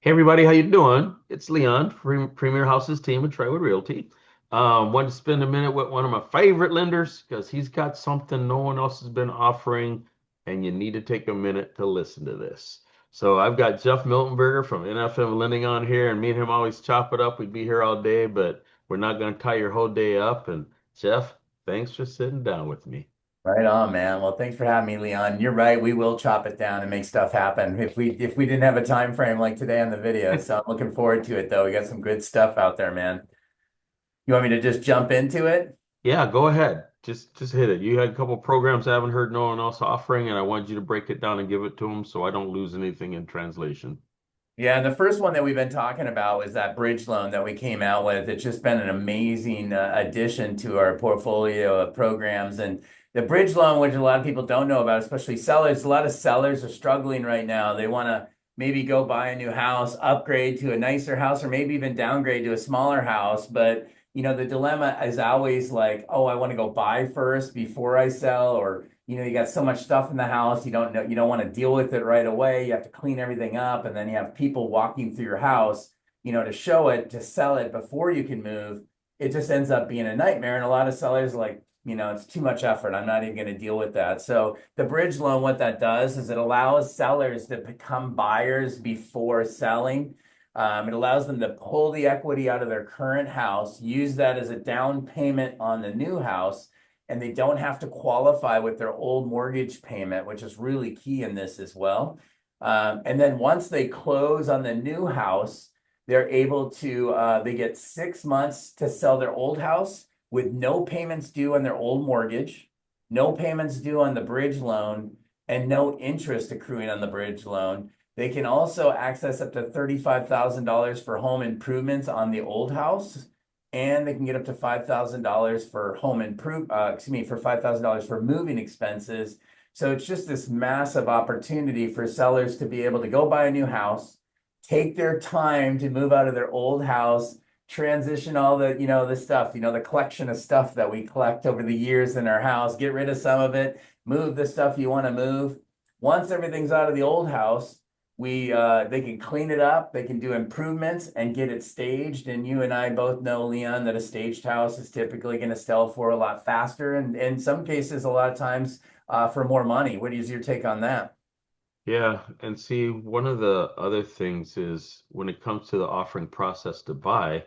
Hey everybody, how you doing? It's Leon, Premier Houses team at Traywood Realty. Wanted to spend a minute with one of my favorite lenders because he's got something no one else has been offering, and you need to take a minute to listen to this. So I've got Jeff Miltenberger from NFM Lending on here, and me and him always chop it up. We'd be here all day, but we're not going to tie your whole day up. And Jeff, thanks for sitting down with me. Right on, man. Well, thanks for having me, Leon. You're right. We will chop it down and make stuff happen if we didn't have a time frame like today on the video. So I'm looking forward to it though. We got some good stuff out there, man. You want me to just jump into it? Yeah, go ahead. Just hit it. You had a couple programs I haven't heard no one else offering, and I wanted you to break it down and give it to them so I don't lose anything in translation. Yeah, and the first one that we've been talking about was that bridge loan that we came out with. It's just been an amazing addition to our portfolio of programs. And the bridge loan, which a lot of people don't know about, especially sellers, a lot of sellers are struggling right now. They want to maybe go buy a new house, upgrade to a nicer house, or maybe even downgrade to a smaller house. But, the dilemma is always like, oh, I want to go buy first before I sell, or you got so much stuff in the house, you don't want to deal with it right away. You have to clean everything up, and then you have people walking through your house, to show it, to sell it before you can move. It just ends up being a nightmare. And a lot of sellers are like, it's too much effort. I'm not even going to deal with that. So the bridge loan, what that does is it allows sellers to become buyers before selling. It allows them to pull the equity out of their current house, use that as a down payment on the new house, and they don't have to qualify with their old mortgage payment, which is really key in this as well. And then once they close on the new house, they're able to, they get 6 months to sell their old house with no payments due on their old mortgage, no payments due on the bridge loan, and no interest accruing on the bridge loan. They can also access up to $35,000 for home improvements on the old house, and they can get up to $5,000 for for $5,000 for moving expenses. So it's just this massive opportunity for sellers to be able to go buy a new house, take their time to move out of their old house, transition all the stuff, the collection of stuff that we collect over the years in our house, get rid of some of it, move the stuff you want to move. Once everything's out of the old house, we they can clean it up, they can do improvements and get it staged. And you and I both know, Leon, that a staged house is typically going to sell for a lot faster, and in some cases, a lot of times for more money. What is your take on that? Yeah, and see, one of the other things is when it comes to the offering process to buy,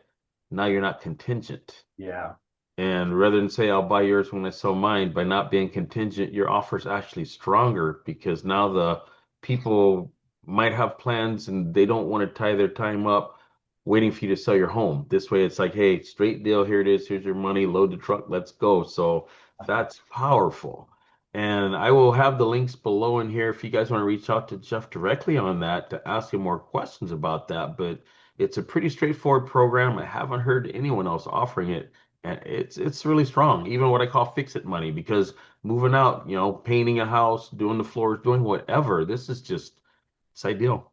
now you're not contingent. Yeah. And rather than say, I'll buy yours when I sell mine, by not being contingent, your offer's actually stronger because now the people might have plans and they don't want to tie their time up waiting for you to sell your home. This way, it's like, hey, straight deal, here it is, here's your money, load the truck, let's go. So that's powerful. And I will have the links below in here if you guys want to reach out to Jeff directly on that to ask him more questions about that. But it's a pretty straightforward program. I haven't heard anyone else offering it, and it's really strong. Even what I call fix it money, because moving out, painting a house, doing the floors, doing whatever, this is just it's ideal.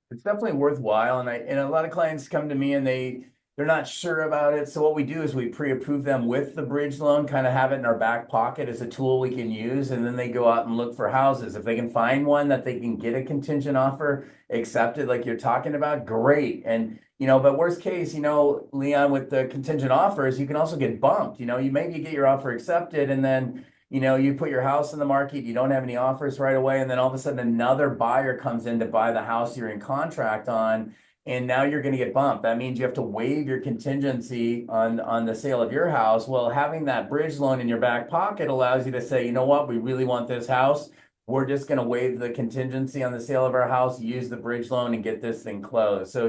It's definitely worthwhile, and a lot of clients come to me and they're not sure about it. So what we do is we pre-approve them with the bridge loan, kind of have it in our back pocket as a tool we can use, and then they go out and look for houses. If they can find one that they can get a contingent offer accepted, like you're talking about, great. And but worst case, Leon, with the contingent offers, you can also get bumped. You maybe get your offer accepted, and then you put your house in the market, you don't have any offers right away, and then all of a sudden another buyer comes in to buy the house you're in contract on, and now you're going to get bumped. That means you have to waive your contingency on the sale of your house. Well, having that bridge loan in your back pocket allows you to say, you know what, we really want this house. We're just going to waive the contingency on the sale of our house, use the bridge loan, and get this thing closed. So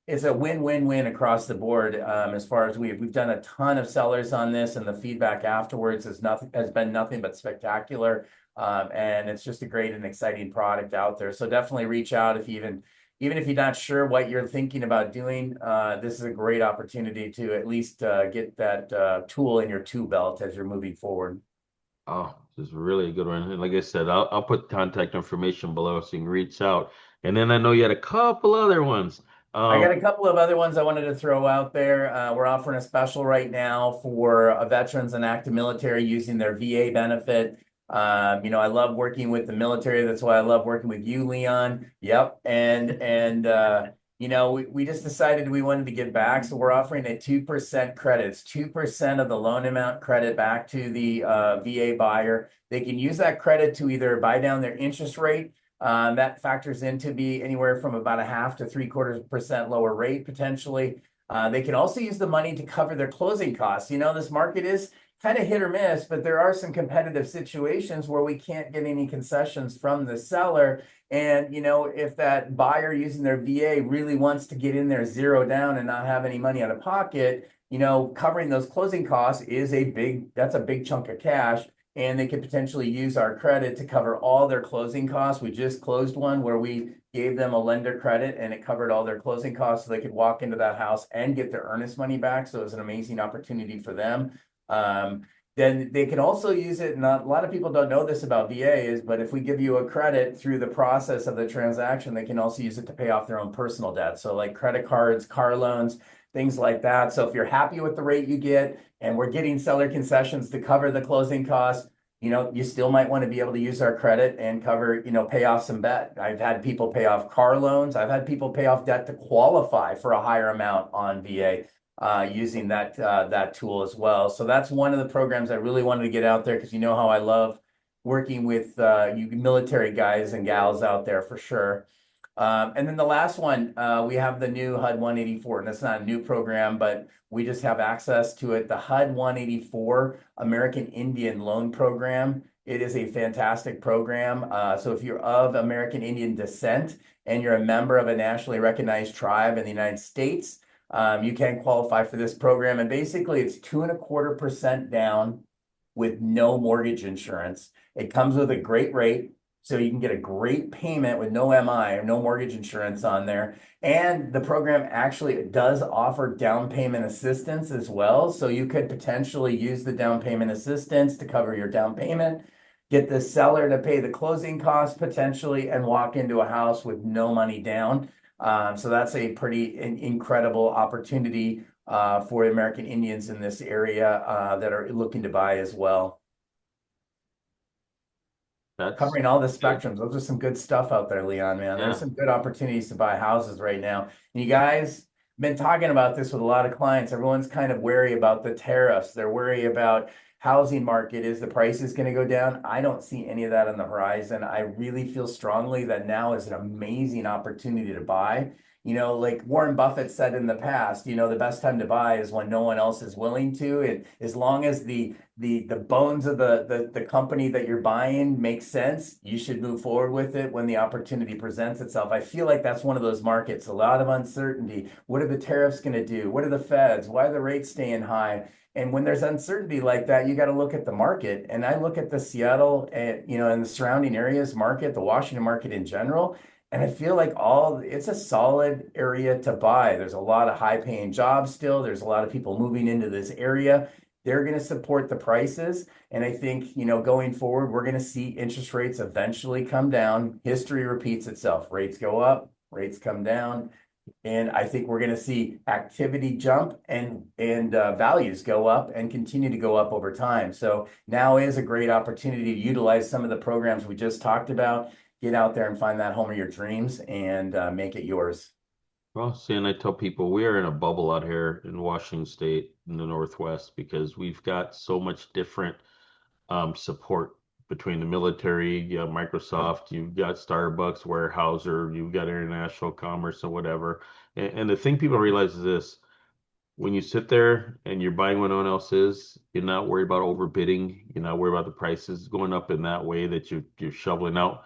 it's a win-win-win across the board. As far as we've done a ton of sellers on this, and the feedback afterwards has been nothing but spectacular. And it's just a great and exciting product out there. So definitely reach out if you even if you're not sure what you're thinking about doing. This is a great opportunity to at least get that tool in your tool belt as you're moving forward. Oh, this is really a good one. And like I said, I'll put contact information below so you can reach out. And then I know you had a couple other ones. I Um, got a couple of other ones I wanted to throw out there. We're offering a special right now for veterans and active military using their VA benefit. I love working with the military. That's why I love working with you, Leon. Yep. We just decided we wanted to give back. So we're offering a 2% credit. It's 2% of the loan amount credit back to the VA buyer. They can use that credit to either buy down their interest rate. That factors in to be anywhere from about a half to 3/4% lower rate potentially. They can also use the money to cover their closing costs. This market is kind of hit or miss, but there are some competitive situations where we can't get any concessions from the seller. And, if that buyer using their VA really wants to get in there zero down and not have any money out of pocket, covering those closing costs that's a big chunk of cash. And they could potentially use our credit to cover all their closing costs. We just closed one where we gave them a lender credit and it covered all their closing costs so they could walk into that house and get their earnest money back. So it was an amazing opportunity for them. Then they can also use it. And a lot of people don't know this about VAs, but if we give you a credit through the process of the transaction, they can also use it to pay off their own personal debt. So like credit cards, car loans, things like that. So if you're happy with the rate you get and we're getting seller concessions to cover the closing costs, you still might want to be able to use our credit and cover, pay off some debt. I've had people pay off car loans. I've had people pay off debt to qualify for a higher amount on VA using that tool as well. So that's one of the programs I really wanted to get out there because you know how I love working with you military guys and gals out there for sure. And then the last one, we have the new HUD 184, and that's not a new program, but we just have access to it. The HUD 184 American Indian Loan Program. It is a fantastic program. So if you're of American Indian descent and you're a member of a nationally recognized tribe in the United States, you can qualify for this program. And basically, it's 2.25% down with no mortgage insurance. It comes with a great rate. So you can get a great payment with no MI or no mortgage insurance on there. And the program actually does offer down payment assistance as well. So you could potentially use the down payment assistance to cover your down payment, get the seller to pay the closing costs potentially, and walk into a house with no money down. So that's a pretty incredible opportunity for American Indians in this area that are looking to buy as well. That's Covering all the good. spectrums. Those are some good stuff out there, Leon, man. There's Yeah. some good opportunities to buy houses right now. And you guys been talking about this with a lot of clients. Everyone's kind of wary about the tariffs. They're worried about housing market. Is the prices going to go down? I don't see any of that on the horizon. I really feel strongly that now is an amazing opportunity to buy. Like Warren Buffett said in the past, the best time to buy is when no one else is willing to. And as long as the bones of the company that you're buying makes sense, you should move forward with it when the opportunity presents itself. I feel like that's one of those markets, a lot of uncertainty. What are the tariffs going to do? What are the feds? Why are the rates staying high? And when there's uncertainty like that, you got to look at the market. And I look at the Seattle and the surrounding areas market, the Washington market in general. And I feel like it's a solid area to buy. There's a lot of high paying jobs still. There's a lot of people moving into this area. They're going to support the prices. And I think, going forward, we're going to see interest rates eventually come down. History repeats itself. Rates go up, rates come down. And I think we're going to see activity jump and values go up and continue to go up over time. So now is a great opportunity to utilize some of the programs we just talked about. Get out there and find that home of your dreams and make it yours. Well, see, and I tell people we are in a bubble out here in Washington State in the Northwest because we've got so much different support between the military, you got Microsoft, you've got Starbucks, Weyerhaeuser, you've got international commerce or whatever. And the thing people realize is this, when you sit there and you're buying what no one else is, you're not worried about overbidding. You're not worried about the prices going up in that way that you're shoveling out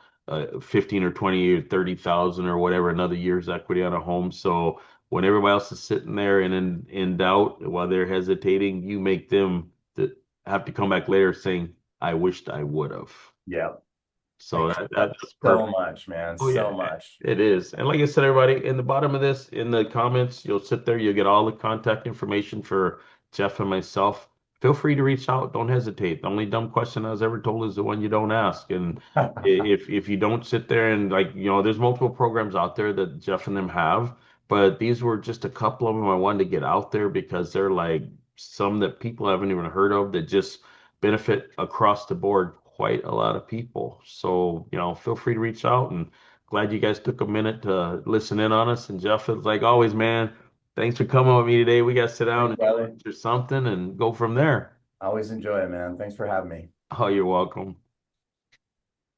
15 or 20 or 30,000 or whatever another year's equity on a home. So when everybody else is sitting there and in doubt while they're hesitating, you make them that have to come back later saying, I wished I would have. Yeah. I So get that that's so perfect. much, man. Oh yeah, So much. it is. And like I said, everybody, in the bottom of this, in the comments, you'll sit there, you'll get all the contact information for Jeff and myself. Feel free to reach out. Don't hesitate. The only dumb question I was ever told is the one you don't ask. And if you don't sit there and like, there's multiple programs out there that Jeff and them have, but these were just a couple of them I wanted to get out there because they're like some that people haven't even heard of that just benefit across the board quite a lot of people. So, feel free to reach out, and glad you guys took a minute to listen in on us. And Jeff, it's like always, man, thanks for coming with me today. We got to sit down Thanks, and brother. do something and go from there. Always enjoy it, man. Thanks for having me. Oh, you're welcome.